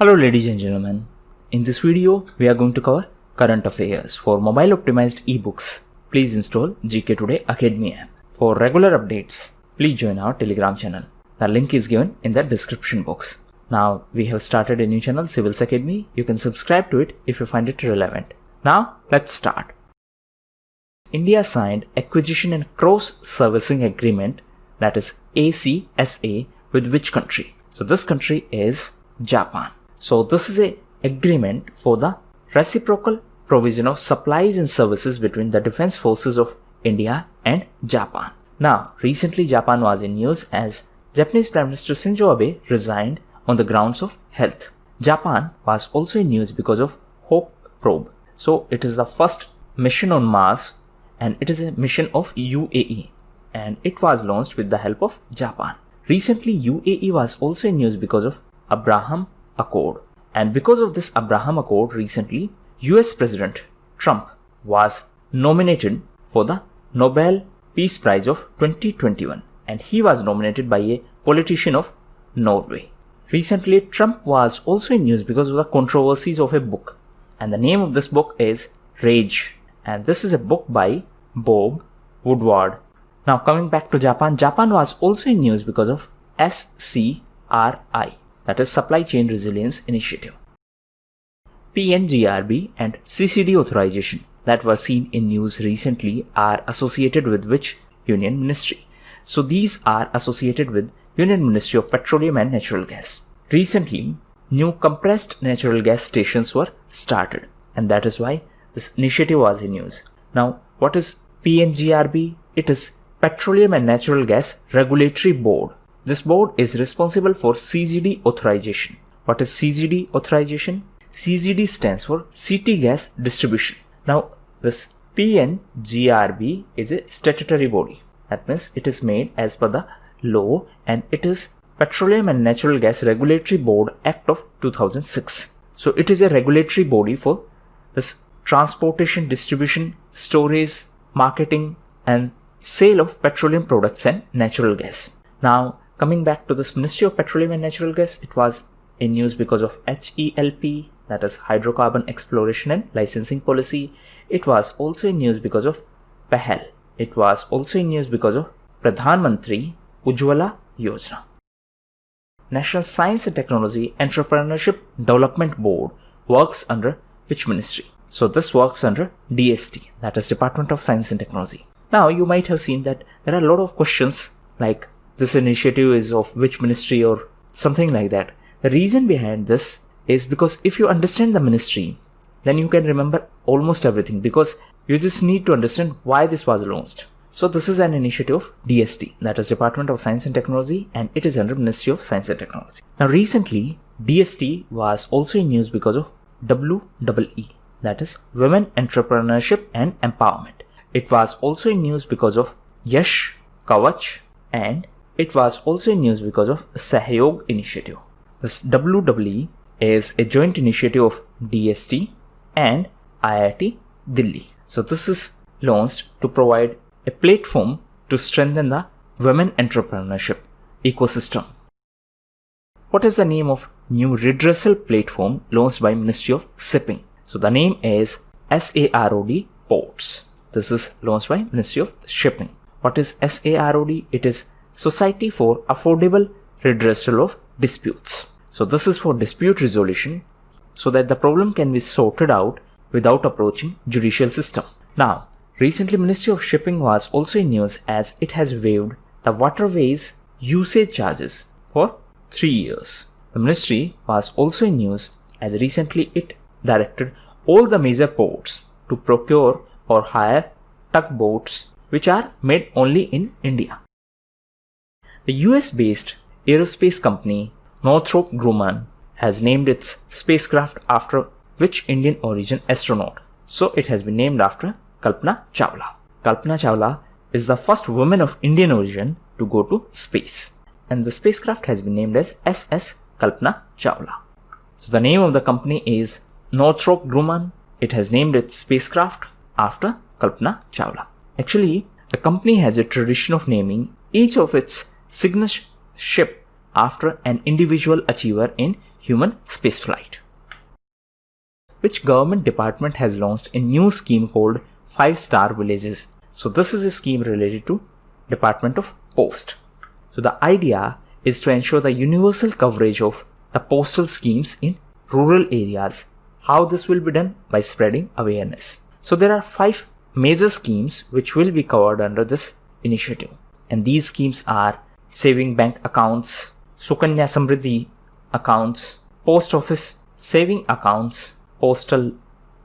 Hello ladies and gentlemen, in this video we are going to cover current affairs. For mobile optimized ebooks, please install GK Today Academy app. For regular updates, please join our Telegram channel. The link is given in the description box. Now we have started a new channel, Civils Academy. You can subscribe to it if you find it relevant. Now let's start. India signed Acquisition and Cross-Servicing Agreement, that is ACSA, with which country? So this country is Japan. So this is an agreement for the reciprocal provision of supplies and services between the defense forces of India and Japan. Now, recently Japan was in news as Japanese Prime Minister Shinzo Abe resigned on the grounds of health. Japan was also in news because of Hope probe. So it is the first mission on Mars and it is a mission of UAE and it was launched with the help of Japan. Recently UAE was also in news because of Abraham Accord, and because of this Abraham Accord, recently US President Trump was nominated for the Nobel Peace Prize of 2021 and he was nominated by a politician of Norway. Recently Trump was also in news because of the controversies of a book, and the name of this book is Rage, and this is a book by Bob Woodward. Now coming back to Japan, Japan was also in news because of SCRI, that is Supply Chain Resilience Initiative. PNGRB and CCD authorization that were seen in news recently are associated with which Union Ministry? So these are associated with Union Ministry of Petroleum and Natural Gas. Recently, new compressed natural gas stations were started and that is why this initiative was in news. Now, what is PNGRB? It is Petroleum and Natural Gas Regulatory Board. This board is responsible for CGD authorization. What is CGD authorization? CGD stands for City Gas Distribution. Now, this PNGRB is a statutory body. That means it is made as per the law and it is Petroleum and Natural Gas Regulatory Board Act of 2006. So it is a regulatory body for this transportation, distribution, storage, marketing and sale of petroleum products and natural gas. Now, coming back to this Ministry of Petroleum and Natural Gas, it was in news because of HELP, that is Hydrocarbon Exploration and Licensing Policy. It was also in news because of PAHEL. It was also in news because of Pradhan Mantri Ujjwala Yojana. National Science and Technology Entrepreneurship Development Board works under which ministry? So this works under DST, that is Department of Science and Technology. Now you might have seen that there are a lot of questions like this initiative is of which ministry or something like that. The reason behind this is because if you understand the ministry, then you can remember almost everything because you just need to understand why this was launched. So this is an initiative of DST, that is Department of Science and Technology, and it is under Ministry of Science and Technology. Now recently DST was also in news because of WEE, that is Women Entrepreneurship and Empowerment. It was also in news because of Yash, Kavach, and it was also in news because of Sahyog initiative. This WEE is a joint initiative of DST and IIT Delhi. So this is launched to provide a platform to strengthen the women entrepreneurship ecosystem. What is the name of new redressal platform launched by Ministry of Shipping? So the name is SAROD Ports. This is launched by Ministry of Shipping. What is SAROD? It is Society for Affordable Redressal of Disputes. So this is for dispute resolution so that the problem can be sorted out without approaching judicial system. Now, recently Ministry of Shipping was also in news as it has waived the waterways usage charges for 3 years. The ministry was also in news as recently it directed all the major ports to procure or hire tugboats which are made only in India. The US-based aerospace company Northrop Grumman has named its spacecraft after which Indian origin astronaut? So it has been named after Kalpana Chawla. Kalpana Chawla is the first woman of Indian origin to go to space, and the spacecraft has been named as SS Kalpana Chawla. So the name of the company is Northrop Grumman. It has named its spacecraft after Kalpana Chawla. Actually, the company has a tradition of naming each of its signature ship after an individual achiever in human spaceflight. Which government department has launched a new scheme called 5-Star Villages? So this is a scheme related to Department of Post. So the idea is to ensure the universal coverage of the postal schemes in rural areas. How this will be done? By spreading awareness. So there are 5 major schemes which will be covered under this initiative. And these schemes are saving bank accounts, Sukanya Samriddhi accounts, post office saving accounts, postal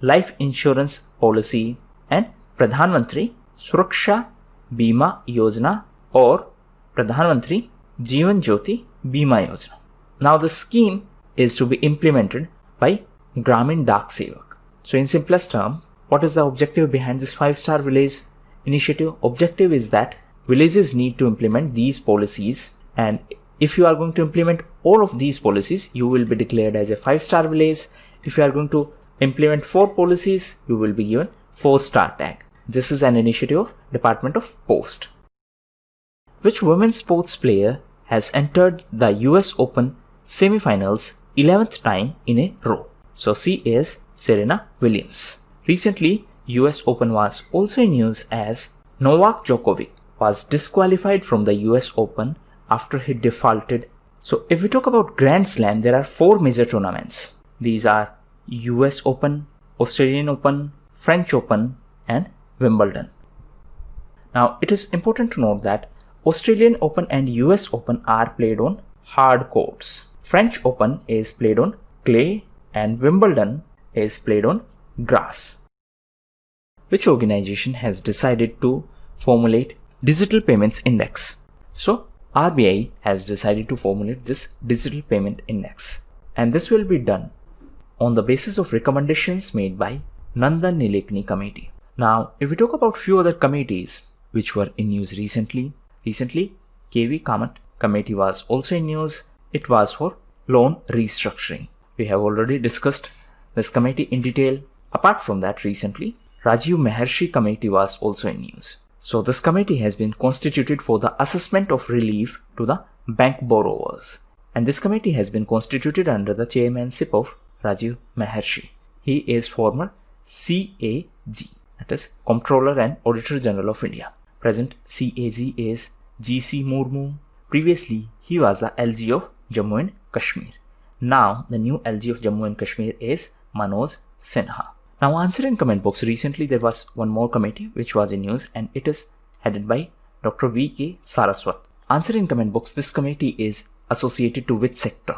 life insurance policy, and Pradhan Mantri Suraksha Bima Yojana or Pradhan Mantri Jeevan Jyoti Bima Yojana. Now the scheme is to be implemented by Gramin Dak Sevak. So in simplest term, what is the objective behind this 5-Star Village initiative? Objective is that villages need to implement these policies, and if you are going to implement all of these policies, you will be declared as a 5-star village. If you are going to implement 4 policies, you will be given 4-star tag. This is an initiative of Department of Post. Which women's sports player has entered the US Open semi-finals 11th time in a row? So she is Serena Williams. Recently, US Open was also in news as Novak Djokovic was disqualified from the US Open after he defaulted. So if we talk about Grand Slam, there are 4 major tournaments. These are US Open, Australian Open, French Open, and Wimbledon. Now it is important to note that Australian Open and US Open are played on hard courts. French Open is played on clay and Wimbledon is played on grass. Which organization has decided to formulate Digital Payments Index? So RBI has decided to formulate this Digital Payment Index, and this will be done on the basis of recommendations made by Nandan Nilekani Committee. Now, if we talk about few other committees which were in news recently, KV Kamath Committee was also in news. It was for loan restructuring. We have already discussed this committee in detail. Apart from that, recently, Rajiv Maharshi Committee was also in news. So this committee has been constituted for the assessment of relief to the bank borrowers. And this committee has been constituted under the chairmanship of Rajiv Maharshi. He is former CAG, that is Comptroller and Auditor General of India. Present CAG is GC Murmu. Previously, he was the LG of Jammu and Kashmir. Now, the new LG of Jammu and Kashmir is Manoj Sinha. Now, answer in comment box. Recently, there was one more committee which was in news, and it is headed by Dr. V.K. Saraswat. Answer in comment box. This committee is associated to which sector?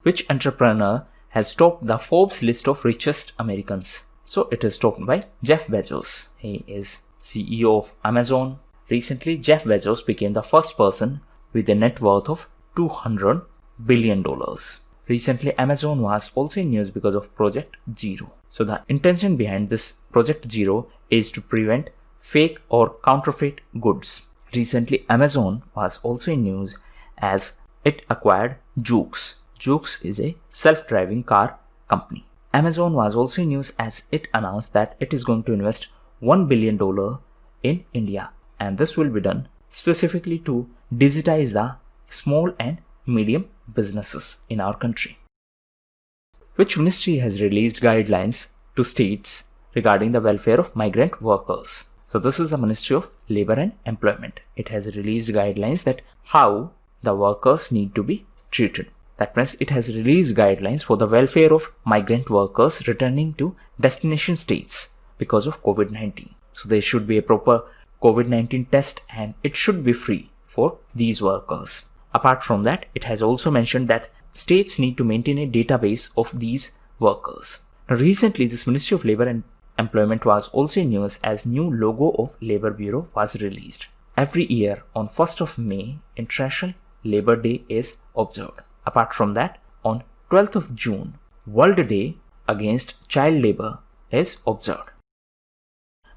Which entrepreneur has topped the Forbes list of richest Americans? So it is topped by Jeff Bezos. He is CEO of Amazon. Recently, Jeff Bezos became the first person with a net worth of $200 billion. Recently, Amazon was also in news because of Project Zero. So the intention behind this Project Zero is to prevent fake or counterfeit goods. Recently, Amazon was also in news as it acquired Zoox. Zoox is a self-driving car company. Amazon was also in news as it announced that it is going to invest $1 billion in India, and this will be done specifically to digitize the small and medium businesses in our country. Which ministry has released guidelines to states regarding the welfare of migrant workers? So this is the Ministry of Labor and Employment. It has released guidelines that how the workers need to be treated. That means it has released guidelines for the welfare of migrant workers returning to destination states because of COVID-19. So there should be a proper COVID-19 test, and it should be free for these workers. Apart from that, it has also mentioned that states need to maintain a database of these workers. Now, recently, this Ministry of Labor and Employment was also in news as new logo of Labour Bureau was released. Every year on 1st of May, International Labour Day is observed. Apart from that, on 12th of June, World Day Against Child Labour is observed.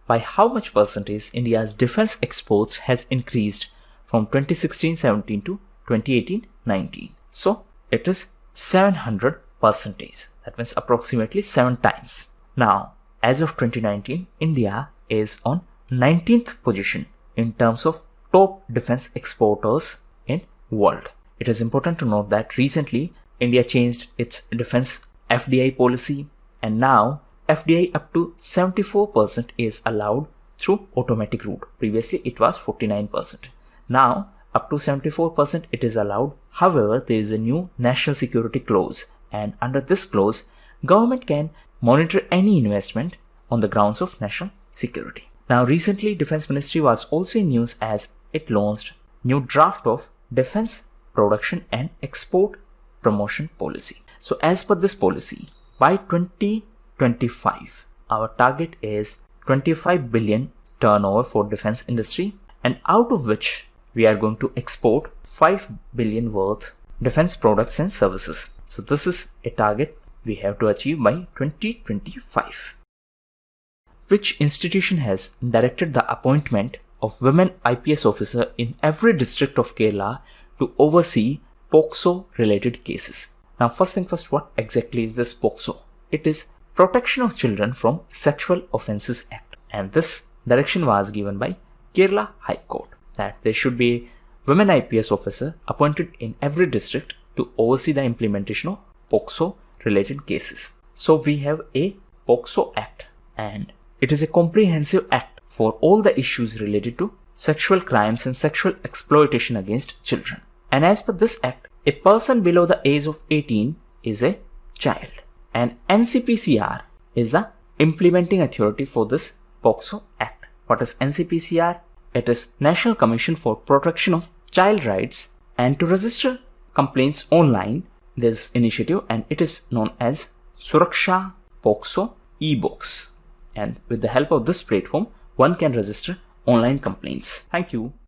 By how much percentage India's defense exports has increased from 2016-17 to 2018-19? So it is 700%. That means approximately 7 times. Now, as of 2019, India is on 19th position in terms of top defense exporters in world. It is important to note that recently India changed its defense FDI policy, and now FDI up to 74% is allowed through automatic route. Previously it was 49%. Now up to 74% it is allowed. However, there is a new national security clause, and under this clause, government can monitor any investment on the grounds of national security. Now recently, Defense Ministry was also in news as it launched new draft of Defense Production and Export Promotion Policy. So as per this policy, by 2025, our target is 25 billion turnover for defense industry, and out of which we are going to export 5 billion worth defense products and services. So this is a target we have to achieve by 2025. Which institution has directed the appointment of women IPS officer in every district of Kerala to oversee POCSO related cases? Now first thing first, what exactly is this POCSO? It is Protection of Children from Sexual Offences Act, and this direction was given by Kerala High Court that there should be a women IPS officer appointed in every district to oversee the implementation of POCSO related cases. So we have a POCSO Act, and it is a comprehensive act for all the issues related to sexual crimes and sexual exploitation against children. And as per this act, a person below the age of 18 is a child, and NCPCR is the implementing authority for this POCSO Act. What is NCPCR? It is National Commission for Protection of Child Rights, and to register complaints online, this initiative, and it is known as Suraksha POCSO e-Box. And with the help of this platform, one can register online complaints. Thank you.